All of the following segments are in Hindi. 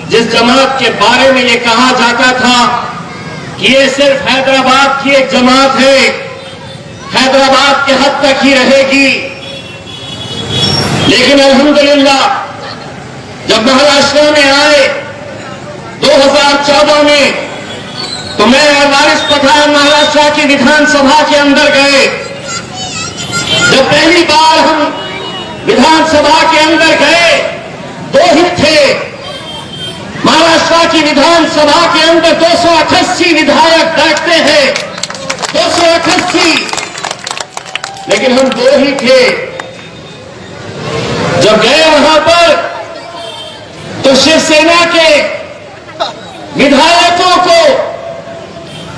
जिस जमात के बारे में ये कहा जाता था कि ये सिर्फ हैदराबाद की एक जमात है, हैदराबाद के हद तक ही रहेगी। लेकिन अल्हम्दुलिल्लाह जब महाराष्ट्र में आए 2014 में, तो मैं और वारिस पठान महाराष्ट्र की विधानसभा के अंदर गए। जब पहली बार हम विधानसभा के अंदर गए, दो ही थे। महाराष्ट्र की विधानसभा के अंदर 288 विधायक बैठते हैं, 288, लेकिन हम दो ही थे। जब गए वहां पर तो शिवसेना के विधायकों को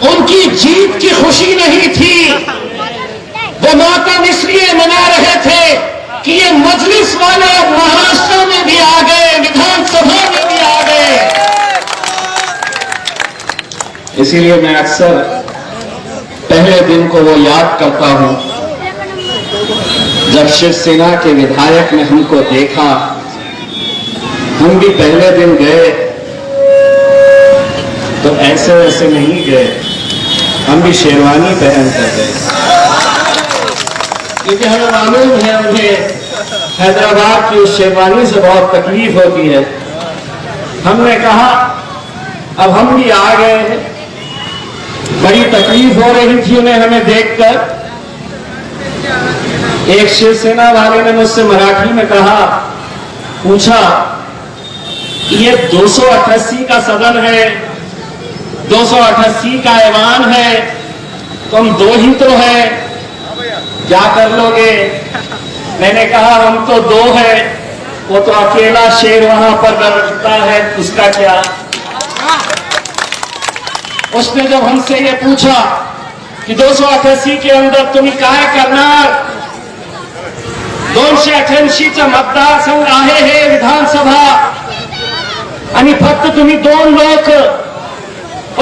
उनकी जीत की खुशी नहीं थी। वो मातम इसलिए मना रहे थे कि ये मजलिस वाले महाराष्ट्र में भी आ गए, विधानसभा में भी आ गए। इसीलिए मैं अक्सर पहले दिन को वो याद करता हूं जब शिवसेना के विधायक ने हमको देखा। हम भी पहले दिन गए तो ऐसे वैसे नहीं गए, हम भी शेरवानी पहन कर गए, क्योंकि हमें मालूम है उन्हें हैदराबाद की उस शेरवानी से बहुत तकलीफ होती है। हमने कहा अब हम भी आ गए हैं, बड़ी तकलीफ हो रही थी उन्हें हमें देखकर। एक शिवसेना वाले ने मुझसे मराठी में कहा, पूछा ये 288 का सदन है, 288 का ऐवान है, तुम दो ही तो है, क्या कर लोगे? मैंने कहा हम तो दो है, वो तो अकेला शेर वहां पर बैठता है, उसका क्या? उसने जब हमसे ये पूछा कि 288 के अंदर तुम्ही काय करणार, 288चं मतदारसंघ आहे हे विधानसभा आणि फक्त तुम्ही दोन लोग।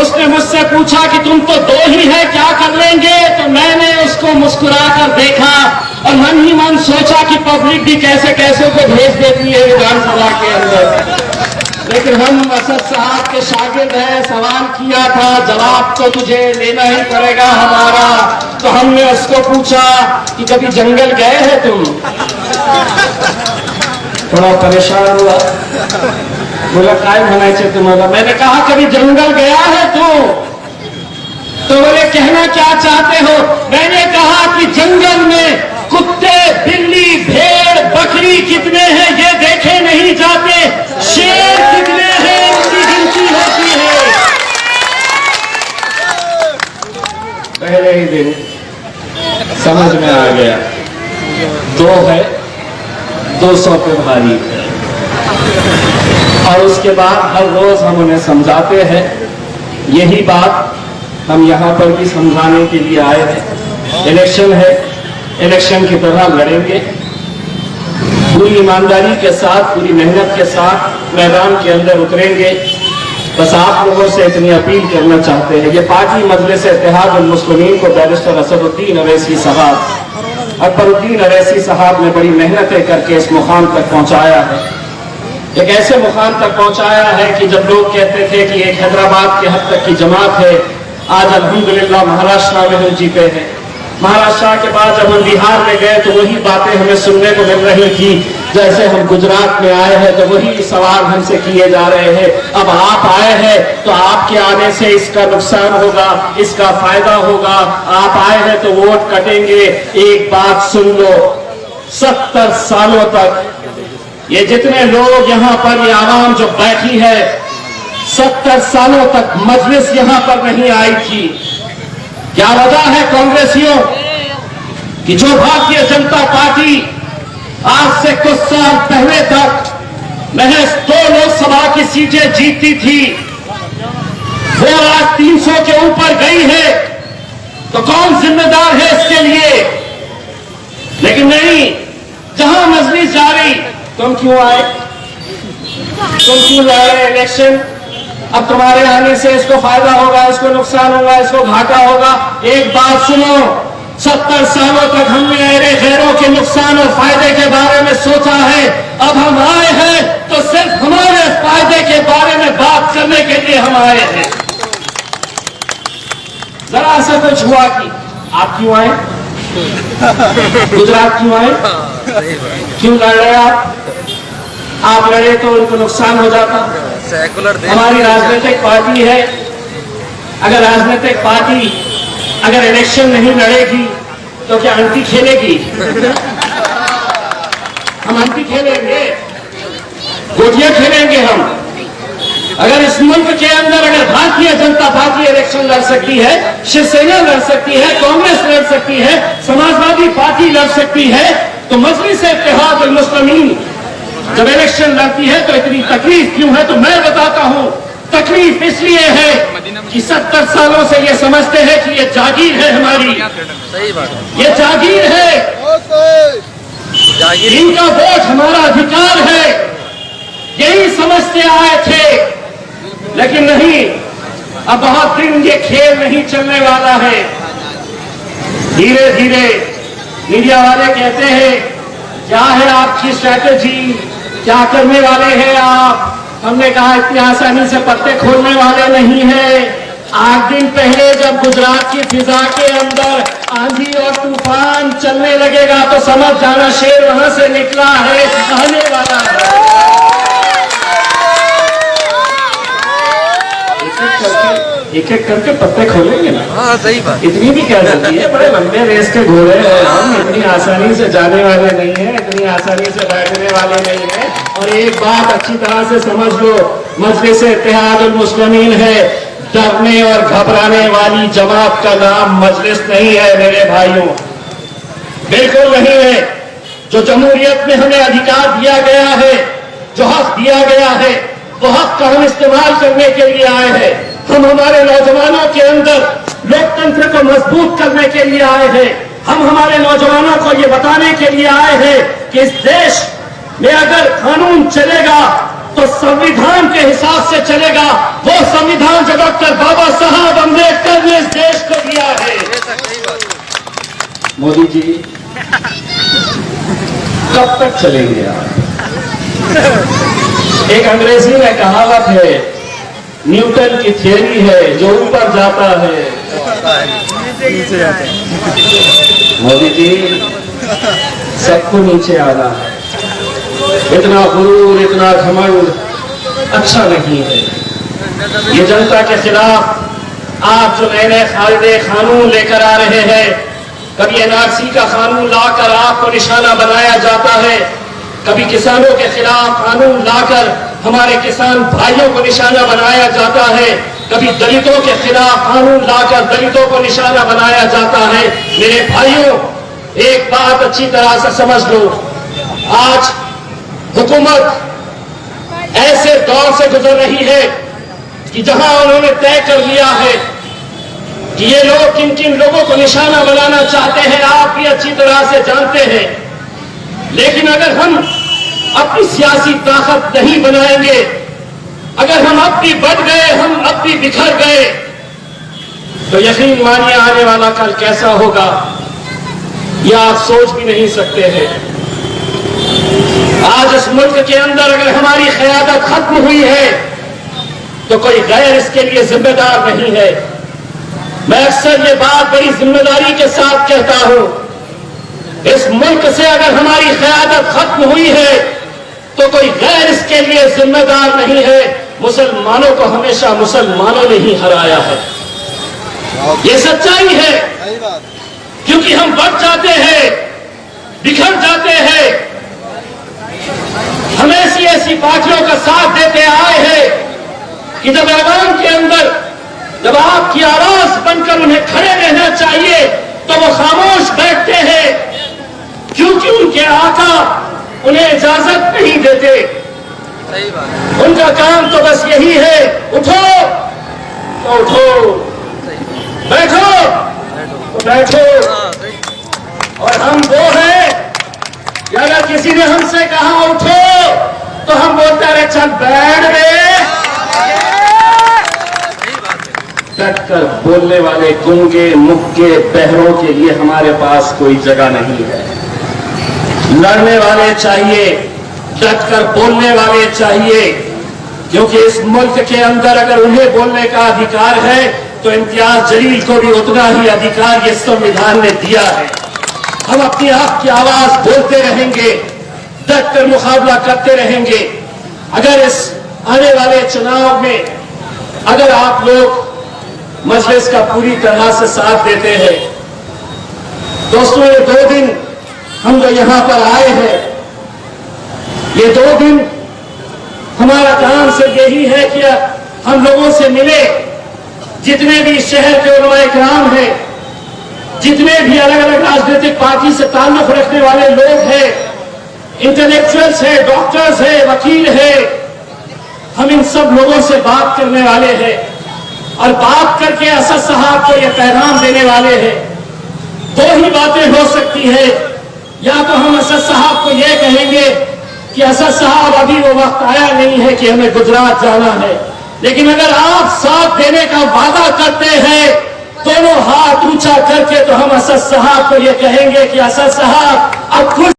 उसने मुझसे पूछा कि तुम तो दो ही है, क्या कर लेंगे? तो मैंने उसको मुस्कुराकर देखा और मन ही मन सोचा कि पब्लिक भी कैसे कैसे को भेज देती है विधानसभा के अंदर। लेकिन हम असद साहब के शागिर्द हैं, सवाल किया था, जवाब तो तुझे लेना ही पड़ेगा हमारा। तो हमने उसको पूछा कि कभी जंगल गए हैं तुम? थोड़ा परेशान हुआ, बोला काय म्हणायचे तुम्हाला? मैंने कहा कभी जंगल गया है तो बोले कहना क्या चाहते हो? मैंने कहा कि जंगल में कुत्ते, बिल्ली, भेड़, बकरी कितने हैं ये देखे नहीं जाते, शेर कितने हैं उनकी गिनती होती है। पहले ही दिन समझ में आ गया, दो है 200 पे भारी है। और उसके बाद हर रोज हम उन्हें समझाते हैं, यही बात हम यहाँ पर भी समझाने के लिए आए हैं। इलेक्शन है, इलेक्शन की तरह लड़ेंगे, पूरी ईमानदारी के साथ, पूरी मेहनत के साथ मैदान के अंदर उतरेंगे। बस आप लोगों से इतनी अपील करना चाहते हैं, ये पार्टी मजलिस इत्तेहाद उल मुस्लिमीन को बैरिस्टर असदुद्दीन अवैसी साहब, अकबरुद्दीन अवैसी साहब ने बड़ी मेहनतें करके इस मुकाम तक पहुंचाया है। एक ऐसे मुकाम तक पहुंचाया है कि जब लोग कहते थे कि एक हैदराबाद के हद तक की जमात है, आज अल्हम्दुलिल्लाह महाराष्ट्र में हम जीते हैं। महाराष्ट्र के बाद जब हम बिहार में गए तो वही बातें हमें सुनने को मिल रही थी। जैसे हम गुजरात में आए हैं तो वही सवाल हमसे किए जा रहे हैं। अब आप आए हैं तो आपके आने से इसका नुकसान होगा, इसका फायदा होगा, आप आए हैं तो वोट कटेंगे। एक बात सुन लो, 70 सालों तक ये जितने लोग यहाँ पर, ये आवाम जो बैठी है, 70 सालों तक मजलिस यहाँ पर नहीं आई थी। क्या वजह है कांग्रेसियों कि जो भारतीय जनता पार्टी आज से कुछ साल पहले तक महज 2 लोकसभा की सीटें जीतती थी, वो आज 300 के ऊपर गई है। तो कौन जिम्मेदार है इसके लिए? लेकिन नहीं, जहां मजलिस जा रही, तुम क्यों आए, तुम क्यों लड़ रहे इलेक्शन? अब तुम्हारे आने से इसको फायदा होगा, इसको नुकसान होगा, इसको घाटा होगा। एक बात सुनो, 70 सालों तक हमने अरे गैरों के नुकसान और फायदे के बारे में सोचा है। अब हम आए हैं तो सिर्फ हमारे फायदे के बारे में ऐसा कुछ हुआ कि आप क्यों आए, गुजरात क्यों आए, क्यों लड़ रहे आप लड़े तो उनको नुकसान हो जाता। हमारी राजनीतिक पार्टी है, अगर राजनीतिक पार्टी अगर इलेक्शन नहीं लड़ेगी तो क्या अंती खेलेगी? हम अंती खेलेंगे, गोटियां खेलेंगे हम। अगर इस मुल्क के अंदर अगर भारतीय जनता पार्टी इलेक्शन लड़ सकती है, शिवसेना लड़ सकती है, कांग्रेस लड़ सकती है, समाजवादी पार्टी लड़ सकती है, तो मजलिस इत्तेहाद अल मुस्लिमीन जब इलेक्शन लड़ती है तो इतनी तकलीफ क्यों है? तो मैं बताता हूं, तकलीफ इसलिए है कि 70 सालों से ये समझते हैं कि ये जागीर है हमारी, सही बात, ये जागीर है, इनका वोट हमारा अधिकार है, यही समझते आए थे। लेकिन नहीं, अब बहुत दिन ये खेल नहीं चलने वाला है। धीरे धीरे मीडिया वाले कहते हैं क्या है आपकी स्ट्रैटेजी, क्या करने वाले हैं आप? हमने कहा इतनी आसानी से पत्ते खोलने वाले नहीं है। 8 दिन पहले जब गुजरात की फिजा के अंदर आंधी और तूफान चलने लगेगा तो समझ जाना शेर वहां से निकला है, आने वाला है। एक एक करके पत्ते खोलेंगे ना। हाँ सही बात। इतनी भी क्या जल्दी है, बड़े लंबे रेस के घोड़े हैं हम, इतनी आसानी से जाने वाले नहीं है, इतनी आसानी से बैठने वाले नहीं है। और एक बात अच्छी तरह से समझ लो, मजलिस इत्तेहाद अल मुस्लिमीन है, डरने और घबराने वाली जमात का नाम मजलिस नहीं है मेरे भाइयों, बिल्कुल नहीं है। जो जमहूरियत में हमें अधिकार दिया गया है, जो हक दिया गया है, वो हक का हम इस्तेमाल करने के लिए आए हैं। हम हमारे नौजवानों के अंदर लोकतंत्र को मजबूत करने के लिए आए हैं। हम हमारे नौजवानों को ये बताने के लिए आए हैं कि इस देश में अगर कानून चलेगा तो संविधान के हिसाब से चलेगा, वो संविधान जो डॉक्टर बाबा साहब अम्बेडकर ने इस देश को दिया है। मोदी जी कब तक चलेंगे आप? एक अंग्रेजी में कहावत है, न्यूटन की थियरी है, जो ऊपर जाता है नीचे जाता है। मोदी जी सबको नीचे आना है, इतना गुरूर, इतना घमंड अच्छा नहीं है। ये जनता के खिलाफ आप जो नए नए कानून लेकर आ रहे हैं, कभी एनआरसी का कानून लाकर आपको निशाना बनाया जाता है, कभी किसानों के खिलाफ कानून लाकर हमारे किसान भाइयों को निशाना बनाया जाता है, कभी दलितों के खिलाफ कानून लाकर दलितों को निशाना बनाया जाता है। मेरे भाइयों, एक बात अच्छी तरह से समझ लो, आज हुकूमत ऐसे दौर से गुजर रही है कि जहां उन्होंने तय कर लिया है कि ये लोग किन किन लोगों को निशाना बनाना चाहते हैं, आप भी अच्छी तरह से जानते हैं। लेकिन अगर हम अपनी सियासी ताकत नहीं बनाएंगे, अगर हम अब भी बढ़ गए, हम अब भी बिखर गए, तो यकीन मानिए आने वाला कल कैसा होगा यह आप सोच भी नहीं सकते हैं। आज इस मुल्क के अंदर अगर हमारी क़यादत खत्म हुई है तो कोई गैर इसके लिए जिम्मेदार नहीं है। मैं अक्सर ये बात बड़ी जिम्मेदारी के साथ कहता हूं, इस मुल्क से अगर हमारी क़यादत खत्म हुई है तो कोई गैर इसके लिए जिम्मेदार नहीं है। मुसलमानों को हमेशा मुसलमानों ने ही हराया है, ये सच्चाई है। क्योंकि हम बढ़ जाते हैं, बिखर जाते हैं, हम ऐसी ऐसी पार्टियों का साथ देते आए हैं कि जब आवाम के अंदर जब आपकी आवाज बनकर उन्हें खड़े रहना चाहिए तो वो खामोश बैठते हैं, क्योंकि उनके आका उन्हें इजाजत नहीं देते। सही बात। उनका काम तो बस यही है, उठो तो उठो, बैठो तो बैठो। और हम वो हैं कि अगर किसी ने हमसे कहा उठो तो हम बोलते रहे चल बैठ रे। डट कर बोलने वाले गूंगे मुक्के बहरों के लिए हमारे पास कोई जगह नहीं है। लड़ने वाले चाहिए, डट कर बोलने वाले चाहिए, क्योंकि इस मुल्क के अंदर अगर उन्हें बोलने का अधिकार है तो इम्तियाज जलील को भी उतना ही अधिकार ये संविधान ने दिया है। हम अपनी आप की आवाज बोलते रहेंगे, डट कर मुकाबला करते रहेंगे। अगर इस आने वाले चुनाव में अगर आप लोग मजलिस का पूरी तरह से साथ देते हैं, दोस्तों ये 2 दिन हम जो यहां पर आए हैं, ये 2 दिन हमारा काम सिर्फ यही है कि हम लोगों से मिले, जितने भी शहर के उलमाए किराम हैं, जितने भी अलग अलग राजनीतिक पार्टी से ताल्लुक रखने वाले लोग हैं, इंटेलेक्चुअल्स हैं, डॉक्टर्स हैं, वकील हैं, हम इन सब लोगों से बात करने वाले हैं और बात करके असद साहब को यह पैगाम देने वाले हैं। 2 ही बातें हो सकती है, या तो हम असद साहब को यह कहेंगे कि असद साहब अभी वो वक्त आया नहीं है कि हमें गुजरात जाना है, लेकिन अगर आप साथ देने का वादा करते हैं दोनों हाथ ऊंचा करके, तो हम असद साहब को यह कहेंगे कि असद साहब अब खुश